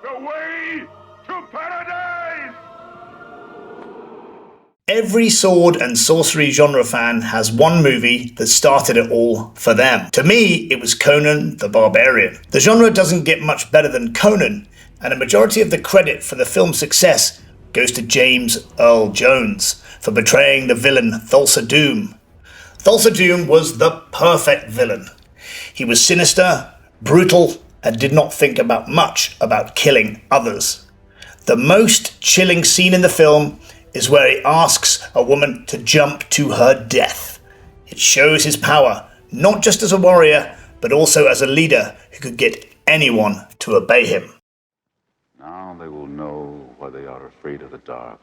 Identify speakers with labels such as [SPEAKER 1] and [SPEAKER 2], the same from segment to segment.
[SPEAKER 1] the way to paradise!
[SPEAKER 2] Every sword and sorcery genre fan has one movie that started it all for them. To me, it was Conan the Barbarian. The genre doesn't get much better than Conan, and a majority of the credit for the film's success goes to James Earl Jones for portraying the villain Thulsa Doom. Thulsa Doom was the perfect villain. He was sinister, brutal, and did not think much about killing others. The most chilling scene in the film is where he asks a woman to jump to her death. It shows his power, not just as a warrior, but also as a leader who could get anyone to obey him.
[SPEAKER 3] Now they will know why they are afraid of the dark.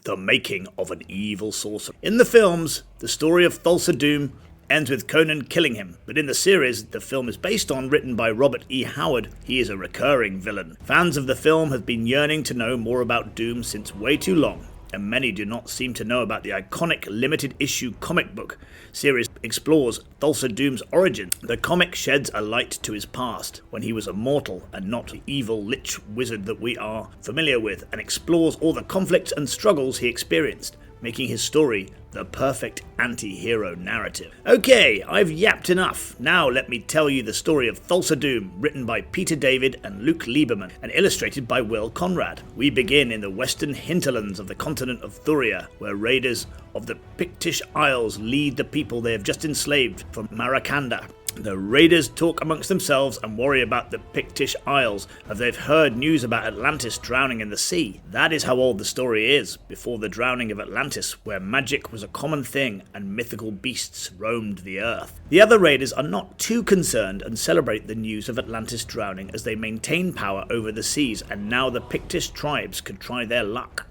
[SPEAKER 2] The making of an evil sorcerer. In the films, the story of Thulsa Doom ends with Conan killing him, but in the series the film is based on, written by Robert E. Howard, he is a recurring villain. Fans of the film have been yearning to know more about Doom since way too long, and many do not seem to know about the iconic limited issue comic book series explores Thulsa Doom's origin. The comic sheds a light to his past, when he was a mortal and not the evil lich wizard that we are familiar with, and explores all the conflicts and struggles he experienced, making his story the perfect anti-hero narrative. Okay, I've yapped enough. Now let me tell you the story of Thulsa Doom, written by Peter David and Luke Lieberman, and illustrated by Will Conrad. We begin in the western hinterlands of the continent of Thuria, where raiders of the Pictish Isles lead the people they have just enslaved from Maracanda. The raiders talk amongst themselves and worry about the Pictish Isles, as they've heard news about Atlantis drowning in the sea. That is how old the story is, before the drowning of Atlantis, where magic was a common thing and mythical beasts roamed the earth. The other raiders are not too concerned and celebrate the news of Atlantis drowning, as they maintain power over the seas, and now the Pictish tribes could try their luck.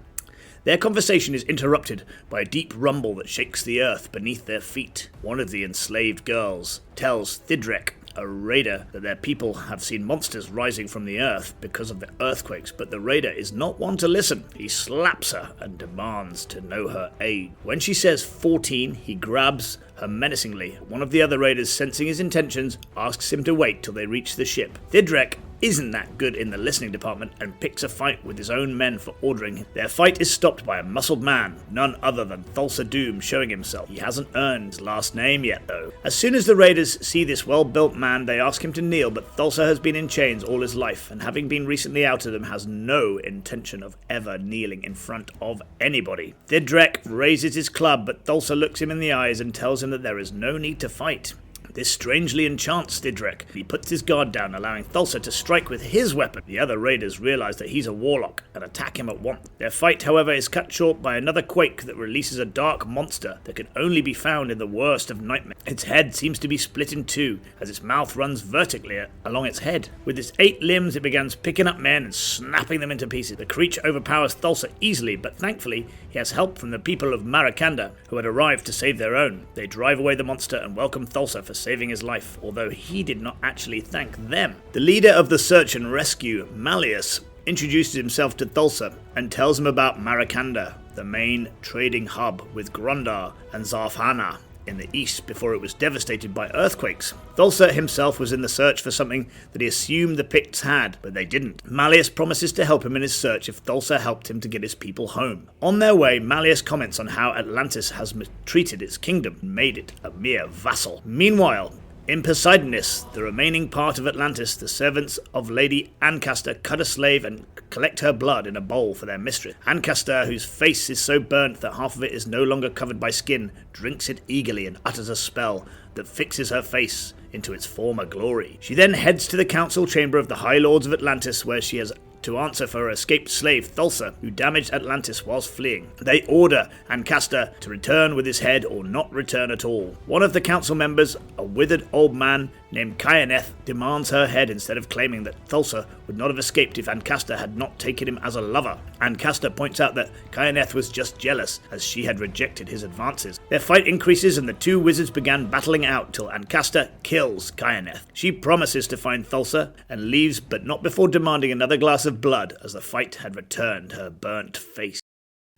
[SPEAKER 2] Their conversation is interrupted by a deep rumble that shakes the earth beneath their feet. One of the enslaved girls tells Thidrek, a raider, that their people have seen monsters rising from the earth because of the earthquakes, but the raider is not one to listen. He slaps her and demands to know her age. When she says 14, he grabs her menacingly. One of the other raiders, sensing his intentions, asks him to wait till they reach the ship. Thidrek isn't that good in the listening department and picks a fight with his own men for ordering him. Their fight is stopped by a muscled man, none other than Thulsa Doom, showing himself. He hasn't earned his last name yet though. As soon as the raiders see this well-built man, they ask him to kneel, but Thulsa has been in chains all his life, and having been recently out of them, has no intention of ever kneeling in front of anybody. Thidrek raises his club, but Thulsa looks him in the eyes and tells him that there is no need to fight. This strangely enchants Thidrek. He puts his guard down, allowing Thulsa to strike with his weapon. The other raiders realize that he's a warlock and attack him at once. Their fight, however, is cut short by another quake that releases a dark monster that can only be found in the worst of nightmares. Its head seems to be split in two, as its mouth runs vertically along its head. With its 8 limbs, it begins picking up men and snapping them into pieces. The creature overpowers Thulsa easily, but thankfully he has help from the people of Maracanda, who had arrived to save their own. They drive away the monster and welcome Thulsa for saving his life, although he did not actually thank them. The leader of the search and rescue, Malleus, introduces himself to Thulsa and tells him about Maracanda, the main trading hub with Grondar and Zarfana in the east before it was devastated by earthquakes. Thulsa himself was in the search for something that he assumed the Picts had, but they didn't. Malleus promises to help him in his search if Thulsa helped him to get his people home. On their way, Malleus comments on how Atlantis has treated its kingdom and made it a mere vassal. Meanwhile, in Poseidonis, the remaining part of Atlantis, the servants of Lady Ancasta cut a slave and collect her blood in a bowl for their mistress. Ancasta, whose face is so burnt that half of it is no longer covered by skin, drinks it eagerly and utters a spell that fixes her face into its former glory. She then heads to the council chamber of the High Lords of Atlantis, where she has to answer for her escaped slave Thulsa, who damaged Atlantis whilst fleeing. They order Ancasta to return with his head or not return at all. One of the council members, a withered old man named Kyaneth, demands her head instead of claiming that Thulsa would not have escaped if Ancasta had not taken him as a lover. Ancasta points out that Kyaneth was just jealous, as she had rejected his advances. Their fight increases and the two wizards began battling out till Ancasta kills Kyaneth. She promises to find Thulsa and leaves, but not before demanding another glass of blood, as the fight had returned her burnt face.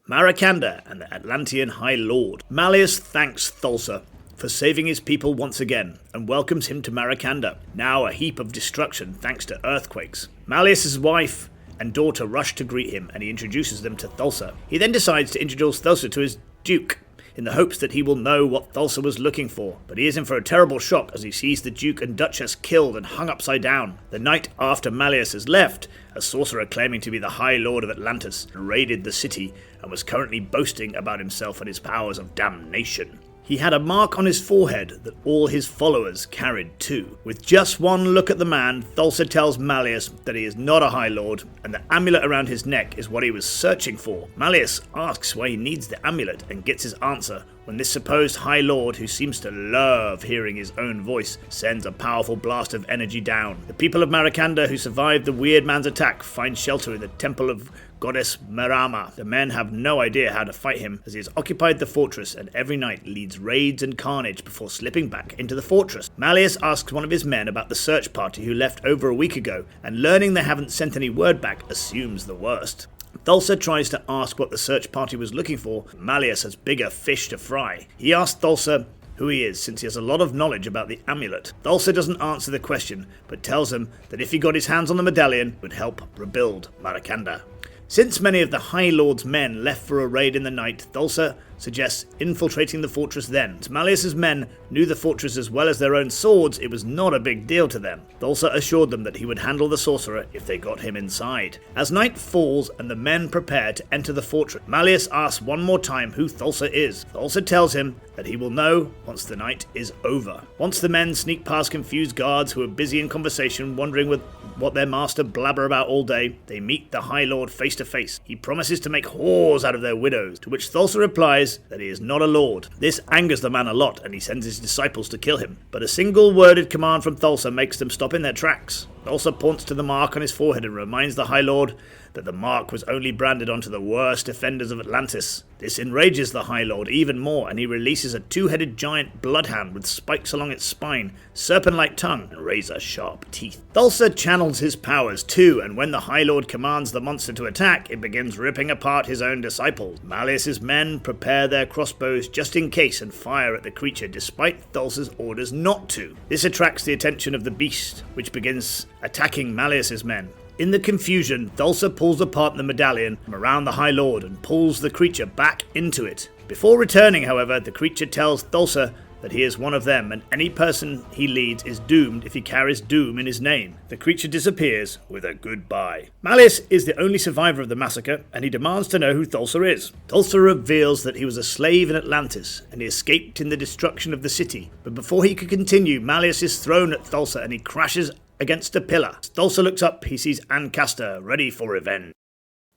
[SPEAKER 2] Maracanda and the Atlantean High Lord. Malleus thanks Thulsa for saving his people once again, and welcomes him to Maracanda, now a heap of destruction thanks to earthquakes. Malleus's wife and daughter rush to greet him, and he introduces them to Thulsa. He then decides to introduce Thulsa to his duke, in the hopes that he will know what Thulsa was looking for, but he is in for a terrible shock as he sees the Duke and Duchess killed and hung upside down. The night after Malleus has left, a sorcerer claiming to be the High Lord of Atlantis raided the city and was currently boasting about himself and his powers of damnation. He had a mark on his forehead that all his followers carried too. With just one look at the man, Thulsa tells Malleus that he is not a High Lord, and the amulet around his neck is what he was searching for. Malleus asks why he needs the amulet and gets his answer when this supposed High Lord, who seems to love hearing his own voice, sends a powerful blast of energy down. The people of Maracanda who survived the weird man's attack find shelter in the temple of goddess Marama. The men have no idea how to fight him as he has occupied the fortress and every night leads raids and carnage before slipping back into the fortress. Malleus asks one of his men about the search party who left over a week ago, and learning they haven't sent any word back, assumes the worst. Thulsa tries to ask what the search party was looking for. Malleus has bigger fish to fry. He asks Thulsa who he is, since he has a lot of knowledge about the amulet. Thulsa doesn't answer the question, but tells him that if he got his hands on the medallion, it would help rebuild Maracanda. Since many of the High Lord's men left for a raid in the night, Thulsa suggests infiltrating the fortress then. As Malleus's men knew the fortress as well as their own swords, it was not a big deal to them. Thulsa assured them that he would handle the sorcerer if they got him inside. As night falls and the men prepare to enter the fortress, Malleus asks one more time who Thulsa is. Thulsa tells him that he will know once the night is over. Once the men sneak past confused guards who are busy in conversation, wondering what their master blabber about all day, they meet the High Lord face to face. He promises to make whores out of their widows, to which Thulsa replies that he is not a lord. This angers the man a lot, and he sends his disciples to kill him. But a single worded command from Thulsa makes them stop in their tracks. Thulsa points to the mark on his forehead and reminds the High Lord that the mark was only branded onto the worst offenders of Atlantis. This enrages the High Lord even more, and he releases a two-headed giant bloodhound with spikes along its spine, serpent-like tongue, and razor-sharp teeth. Thulsa channels his powers too, and when the High Lord commands the monster to attack, it begins ripping apart his own disciples. Malleus's men prepare their crossbows just in case and fire at the creature despite Thulsa's orders not to. This attracts the attention of the beast, which begins attacking Malleus's men. In the confusion, Thulsa pulls apart the medallion from around the High Lord and pulls the creature back into it. Before returning, however, the creature tells Thulsa that he is one of them, and any person he leads is doomed if he carries doom in his name. The creature disappears with a goodbye. Malleus is the only survivor of the massacre, and he demands to know who Thulsa is. Thulsa reveals that he was a slave in Atlantis, and he escaped in the destruction of the city. But before he could continue, Malleus is thrown at Thulsa, and he crashes against a pillar. As Thulsa looks up, he sees Ancasta, ready for revenge.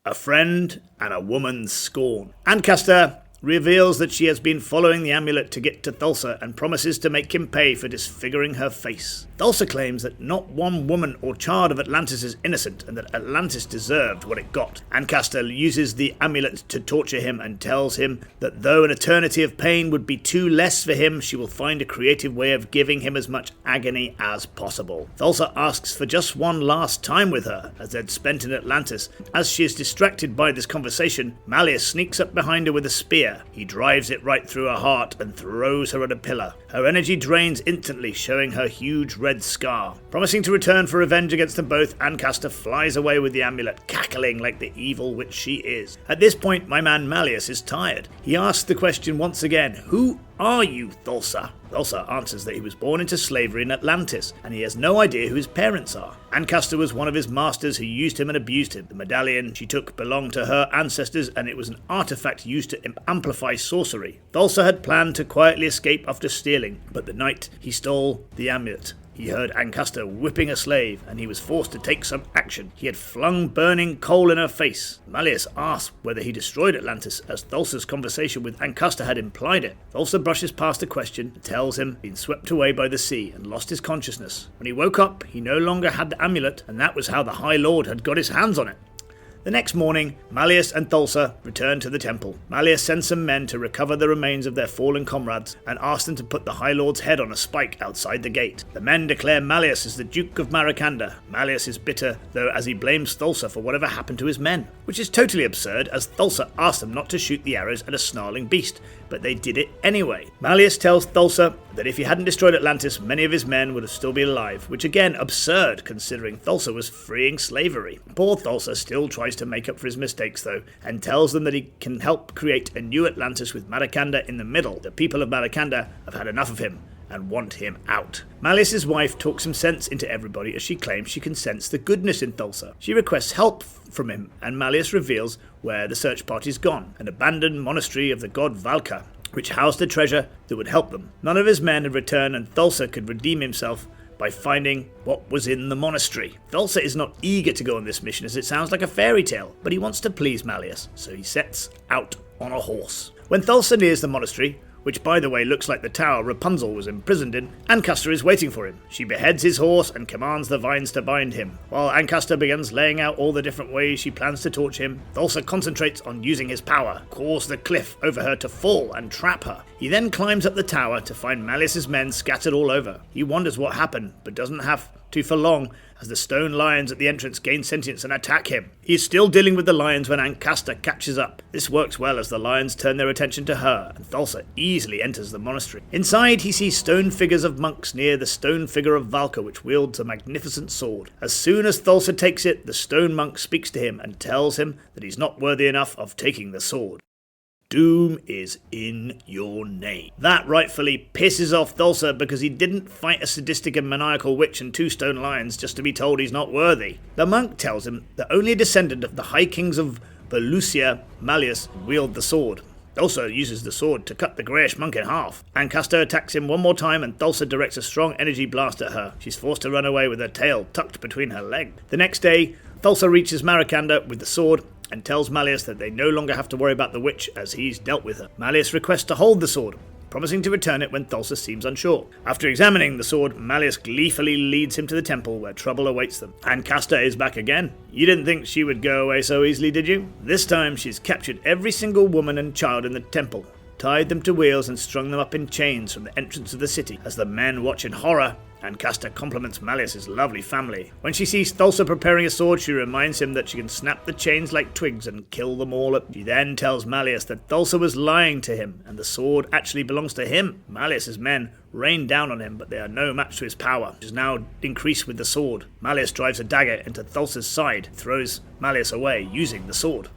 [SPEAKER 2] A friend and a woman's scorn. Ancasta reveals that she has been following the amulet to get to Thulsa and promises to make him pay for disfiguring her face. Thulsa claims that not one woman or child of Atlantis is innocent and that Atlantis deserved what it got. Ancasta uses the amulet to torture him and tells him that though an eternity of pain would be too less for him, she will find a creative way of giving him as much agony as possible. Thulsa asks for just one last time with her, as they'd spent in Atlantis. As she is distracted by this conversation, Malleus sneaks up behind her with a spear. He drives it right through her heart and throws her at a pillar. Her energy drains instantly, showing her huge red scar. Promising to return for revenge against them both, Ancasta flies away with the amulet, cackling like the evil witch she is. At this point, my man Malleus is tired. He asks the question once again, who are you, Thulsa? Thulsa answers that he was born into slavery in Atlantis, and he has no idea who his parents are. Ancasta was one of his masters who used him and abused him. The medallion she took belonged to her ancestors, and it was an artifact used to amplify sorcery. Thulsa had planned to quietly escape after stealing, but the night he stole the amulet, he heard Ancasta whipping a slave, and he was forced to take some action. He had flung burning coal in her face. Malleus asked whether he destroyed Atlantis, as Thulsa's conversation with Ancasta had implied it. Thulsa brushes past the question and tells him he'd been swept away by the sea and lost his consciousness. When he woke up, he no longer had the amulet, and that was how the High Lord had got his hands on it. The next morning, Malleus and Thulsa return to the temple. Malleus sends some men to recover the remains of their fallen comrades and asks them to put the High Lord's head on a spike outside the gate. The men declare Malleus is the Duke of Maracanda. Malleus is bitter, though, as he blames Thulsa for whatever happened to his men, which is totally absurd, as Thulsa asked them not to shoot the arrows at a snarling beast, but they did it anyway. Malleus tells Thulsa that if he hadn't destroyed Atlantis, many of his men would have still been alive, which again absurd considering Thulsa was freeing slavery. Poor Thulsa still tries to make up for his mistakes though, and tells them that he can help create a new Atlantis with Maracanda in the middle. The people of Maracanda have had enough of him and want him out. Malleus's wife talks some sense into everybody as she claims she can sense the goodness in Thulsa. She requests help from him, and Malleus reveals where the search party's gone, an abandoned monastery of the god Valka, which housed a treasure that would help them. None of his men had returned, and Thulsa could redeem himself by finding what was in the monastery. Thulsa is not eager to go on this mission as it sounds like a fairy tale, but he wants to please Malleus, so he sets out on a horse. When Thulsa nears the monastery, which by the way looks like the tower Rapunzel was imprisoned in, Ancasta is waiting for him. She beheads his horse and commands the vines to bind him. While Ancasta begins laying out all the different ways she plans to torture him, Thulsa concentrates on using his power, cause the cliff over her to fall and trap her. He then climbs up the tower to find Malleus's men scattered all over. He wonders what happened, but doesn't have to for long, as the stone lions at the entrance gain sentience and attack him. He is still dealing with the lions when Ancasta catches up. This works well as the lions turn their attention to her, and Thulsa easily enters the monastery. Inside, he sees stone figures of monks near the stone figure of Valka, which wields a magnificent sword. As soon as Thulsa takes it, the stone monk speaks to him and tells him that he's not worthy enough of taking the sword. Doom is in your name. That rightfully pisses off Thulsa because he didn't fight a sadistic and maniacal witch and 2 stone lions just to be told he's not worthy. The monk tells him that only a descendant of the High Kings of Volusia, Malleus, wield the sword. Thulsa uses the sword to cut the greyish monk in half. Ancasta attacks him one more time and Thulsa directs a strong energy blast at her. She's forced to run away with her tail tucked between her legs. The next day, Thulsa reaches Maracanda with the sword and tells Malleus that they no longer have to worry about the witch as he's dealt with her. Malleus requests to hold the sword, promising to return it when Thulsa seems unsure. After examining the sword, Malleus gleefully leads him to the temple where trouble awaits them. Ancasta is back again. You didn't think she would go away so easily, did you? This time she's captured every single woman and child in the temple, tied them to wheels and strung them up in chains from the entrance of the city. As the men watch in horror, Ancasta compliments Malleus's lovely family. When she sees Thulsa preparing a sword, she reminds him that she can snap the chains like twigs and kill them all. She then tells Malleus that Thulsa was lying to him and the sword actually belongs to him. Malleus's men rain down on him, but they are no match to his power, which is now increased with the sword. Malleus drives a dagger into Thulsa's side, throws Malleus away using the sword.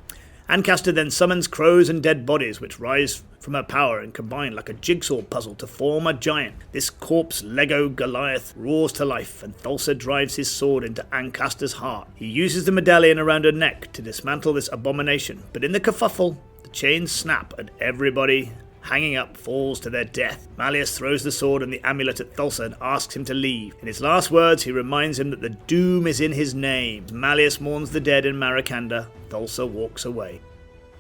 [SPEAKER 2] Ancasta then summons crows and dead bodies which rise from her power and combine like a jigsaw puzzle to form a giant. This corpse Lego Goliath roars to life and Thulsa drives his sword into Ancasta's heart. He uses the medallion around her neck to dismantle this abomination, but in the kerfuffle, the chains snap and everybody hanging up falls to their death. Malleus throws the sword and the amulet at Thulsa and asks him to leave. In his last words, he reminds him that the doom is in his name. As Malleus mourns the dead in Maracanda, Thulsa walks away.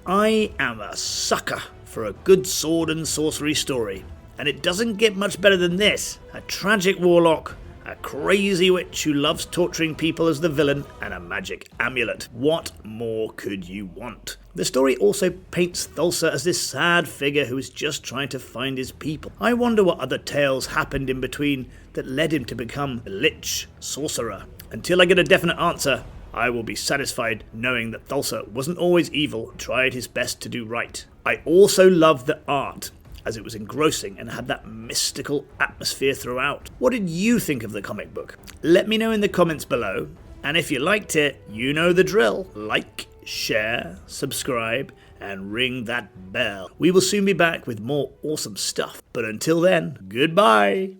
[SPEAKER 2] I am a sucker for a good sword and sorcery story, and it doesn't get much better than this. A tragic warlock, a crazy witch who loves torturing people as the villain, and a magic amulet. What more could you want? The story also paints Thulsa as this sad figure who is just trying to find his people. I wonder what other tales happened in between that led him to become a lich sorcerer. Until I get a definite answer, I will be satisfied knowing that Thulsa wasn't always evil and tried his best to do right. I also loved the art, as it was engrossing and had that mystical atmosphere throughout. What did you think of the comic book? Let me know in the comments below, and if you liked it, you know the drill. Like, share, subscribe, and ring that bell. We will soon be back with more awesome stuff, but until then, goodbye!